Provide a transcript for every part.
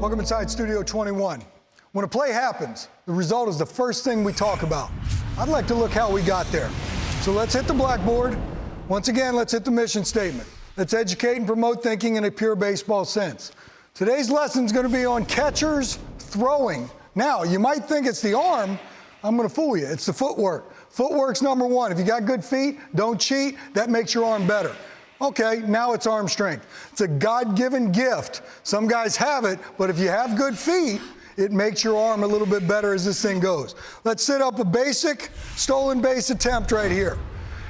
Welcome inside Studio 21. When a play happens, the result is the first thing we talk about. I'd like to look how we got there. So let's hit the blackboard. Once again, let's hit the mission statement. Let's educate and promote thinking in a pure baseball sense. Today's lesson is going to be on catchers throwing. Now, you might think it's the arm. I'm going to fool you. It's the footwork. Footwork's number one. If you got good feet, don't cheat. That makes your arm better. Okay, now it's arm strength. It's a God-given gift. Some guys have it, but if you have good feet, it makes your arm a little bit better as this thing goes. Let's set up a basic stolen base attempt right here.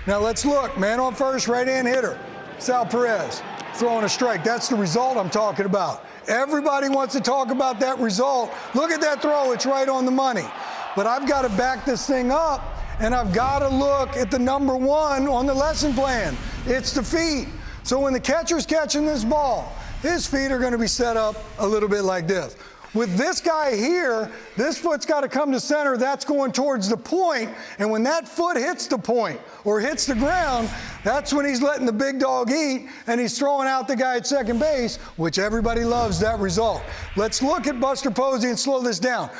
Now let's look. Man on first, right-hand hitter. Sal Perez throwing a strike. That's the result I'm talking about. Everybody wants to talk about that result. Look at that throw. It's right on the money. But I've got to back this thing up, and I've got to look at the number one on the lesson plan. It's the feet. So when the catcher's catching this ball, his feet are going to be set up a little bit like this. With this guy here, this foot's got to come to center. That's going towards the point. And when that foot hits the point or hits the ground, that's when he's letting the big dog eat, and he's throwing out the guy at second base, which everybody loves that result. Let's look at Buster Posey and slow this down.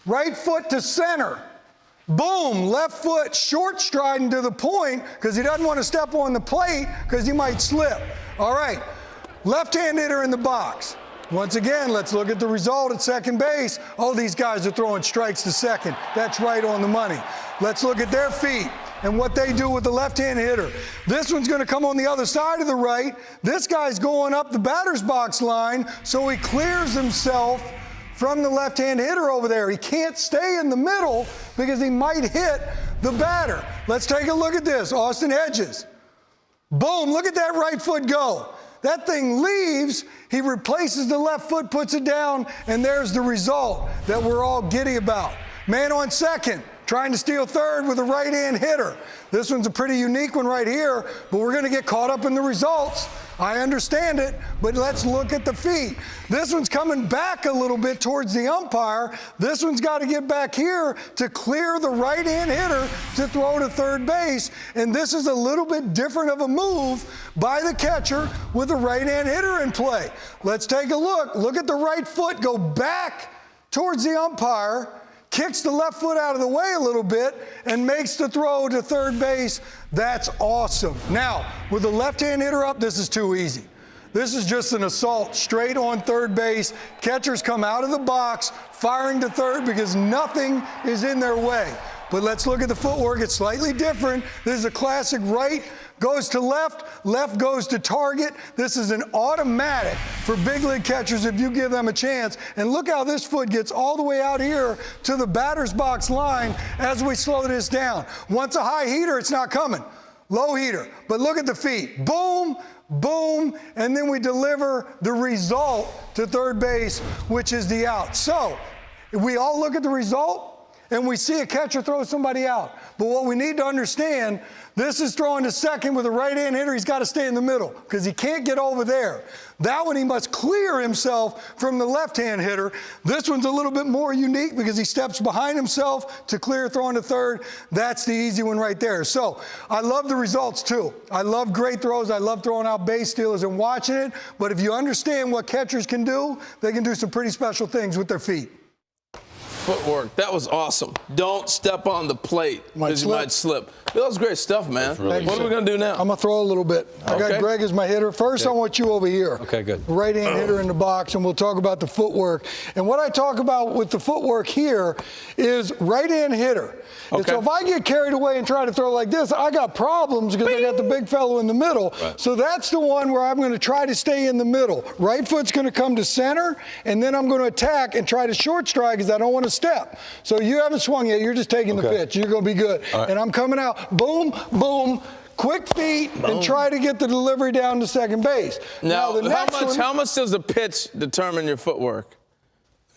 Right foot to center. Boom, left foot short striding to the point because he doesn't want to step on the plate because he might slip. All right, left-hand hitter in the box. Once again, let's look at the result at second base. Oh, these guys are throwing strikes to second. That's right on the money. Let's look at their feet and what they do with the left-hand hitter. This one's going to come on the other side of the right. This guy's going up the batter's box line, so he clears himself from the left-hand hitter over there. He can't stay in the middle because he might hit the batter. Let's take a look at this. Austin Hedges. Boom, look at that right foot go. That thing leaves, he replaces the left foot, puts it down, and there's the result that we're all giddy about. Man on second, trying to steal third with a right-hand hitter. This one's a pretty unique one right here, but we're going to get caught up in the results. I understand it, but let's look at the feet. This one's coming back a little bit towards the umpire. This one's got to get back here to clear the right-hand hitter to throw to third base. And this is a little bit different of a move by the catcher with the right-hand hitter in play. Let's take a look. Look at the right foot go back towards the umpire, kicks the left foot out of the way a little bit, and makes the throw to third base. That's awesome. Now, with the left-hand hitter up, this is too easy. This is just an assault straight on third base. Catchers come out of the box, firing to third because nothing is in their way. But let's look at the footwork. It's slightly different. This is a classic right goes to left, left goes to target. This is an automatic for big league catchers if you give them a chance. And look how this foot gets all the way out here to the batter's box line as we slow this down. Once a high heater, it's not coming. Low heater. But look at the feet. Boom, boom, and then we deliver the result to third base, which is the out. So if we all look at the result, and we see a catcher throw somebody out. But what we need to understand, this is throwing to second with a right-hand hitter. He's got to stay in the middle because he can't get over there. That one, he must clear himself from the left-hand hitter. This one's a little bit more unique because he steps behind himself to clear throwing to third. That's the easy one right there. So I love the results too. I love great throws. I love throwing out base stealers and watching it. But if you understand what catchers can do, they can do some pretty special things with their feet. Footwork, that was awesome. Don't step on the plate because you might slip. That was great stuff, man. Really what are we going to do now? I'm going to throw a little bit. I got Greg as my hitter. First, I want you over here. Okay, good. Right-hand hitter in the box, and we'll talk about the footwork. And what I talk about with the footwork here is right-hand hitter. Okay. And so if I get carried away and try to throw like this, I got problems because I got the big fellow in the middle. Right. So that's the one where I'm going to try to stay in the middle. Right foot's going to come to center, and then I'm going to attack and try to short strike because I don't want to step. So you haven't swung yet. You're just taking the pitch. You're going to be good. Right. And I'm coming out. Boom, boom. Quick feet and try to get the delivery down to second base. Now how much does the pitch determine your footwork?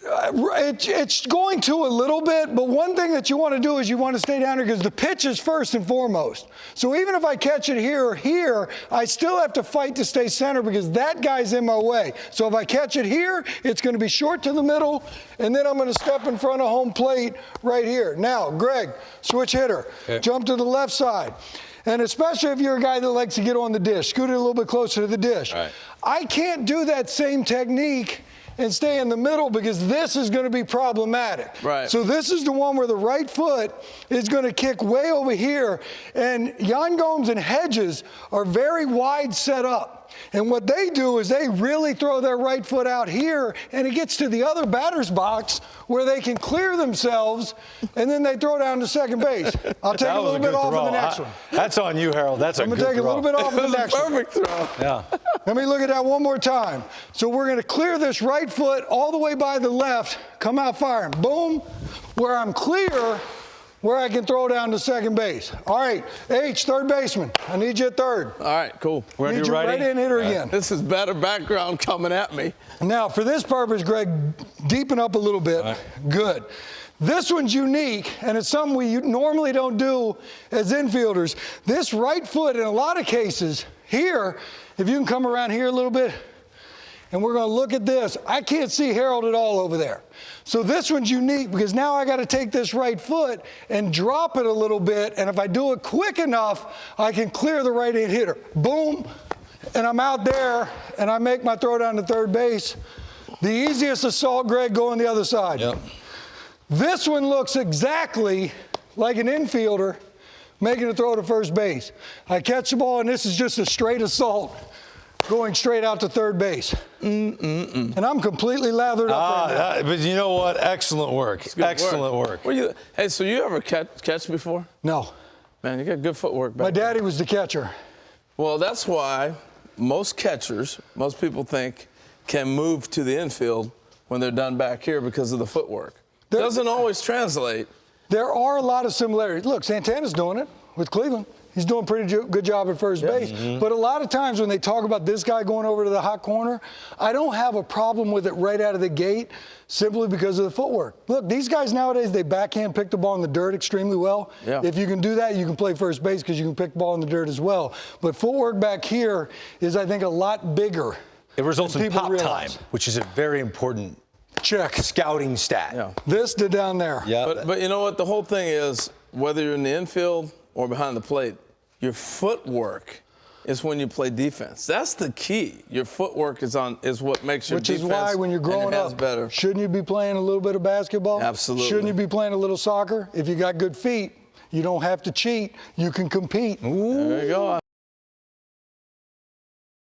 It's going to a little bit, but one thing that you want to do is you want to stay down here because the pitch is first and foremost. So even if I catch it here or here, I still have to fight to stay center because that guy's in my way. So if I catch it here, it's going to be short to the middle, and then I'm going to step in front of home plate right here. Now, Greg, switch hitter. Okay. Jump to the left side. And especially if you're a guy that likes to get on the dish, scoot it a little bit closer to the dish. Right. I can't do that same technique and stay in the middle because this is going to be problematic. Right. So this is the one where the right foot is going to kick way over here. And Jan Gomes and Hedges are very wide set up. And what they do is they really throw their right foot out here, and it gets to the other batter's box where they can clear themselves, and then they throw down to second base. I'll take a little bit off of the next one. That's on you, Harold. That's a good throw. I'm going to take a little bit off of the next one. Perfect throw. Yeah. Let me look at that one more time. So we're going to clear this right foot all the way by the left, come out firing. Boom, where I'm clear, where I can throw down to second base. All right, H, third baseman. I need you at third. All right, cool. I need you right-in hitter again. This is better background coming at me. Now, for this purpose, Greg, deepen up a little bit. Right. Good. This one's unique, and it's something we normally don't do as infielders. This right foot, in a lot of cases, here, if you can come around here a little bit, and we're going to look at this. I can't see Harold at all over there. So this one's unique because now I got to take this right foot and drop it a little bit, and if I do it quick enough, I can clear the right-hand hitter. Boom, and I'm out there, and I make my throw down to third base. The easiest assault, Greg, going the other side. Yep. This one looks exactly like an infielder making a throw to first base. I catch the ball, and this is just a straight assault going straight out to third base. And I'm completely lathered up right now. But you know what? Excellent work. Excellent work. Hey, so you ever catch before? No. Man, you got good footwork back My daddy was the catcher. Well, that's why most catchers, most people think, can move to the infield when they're done back here because of the footwork. Doesn't always translate. There are a lot of similarities. Look, Santana's doing it with Cleveland. He's doing a pretty good job at first base. But a lot of times when they talk about this guy going over to the hot corner, I don't have a problem with it right out of the gate simply because of the footwork. Look, these guys nowadays, they backhand pick the ball in the dirt extremely well. Yeah. If you can do that, you can play first base because you can pick the ball in the dirt as well. But footwork back here is, I think, a lot bigger. It results in pop realize. time, which is a very important scouting stat. Yeah. This to down there. Yeah. But you know what? The whole thing is, whether you're in the infield or behind the plate, your footwork is when you play defense. That's the key. Your footwork is what makes your defense. Which is why when you're growing up, better. Shouldn't you be playing a little bit of basketball? Absolutely. Shouldn't you be playing a little soccer? If you got good feet, you don't have to cheat. You can compete. Ooh. There you go.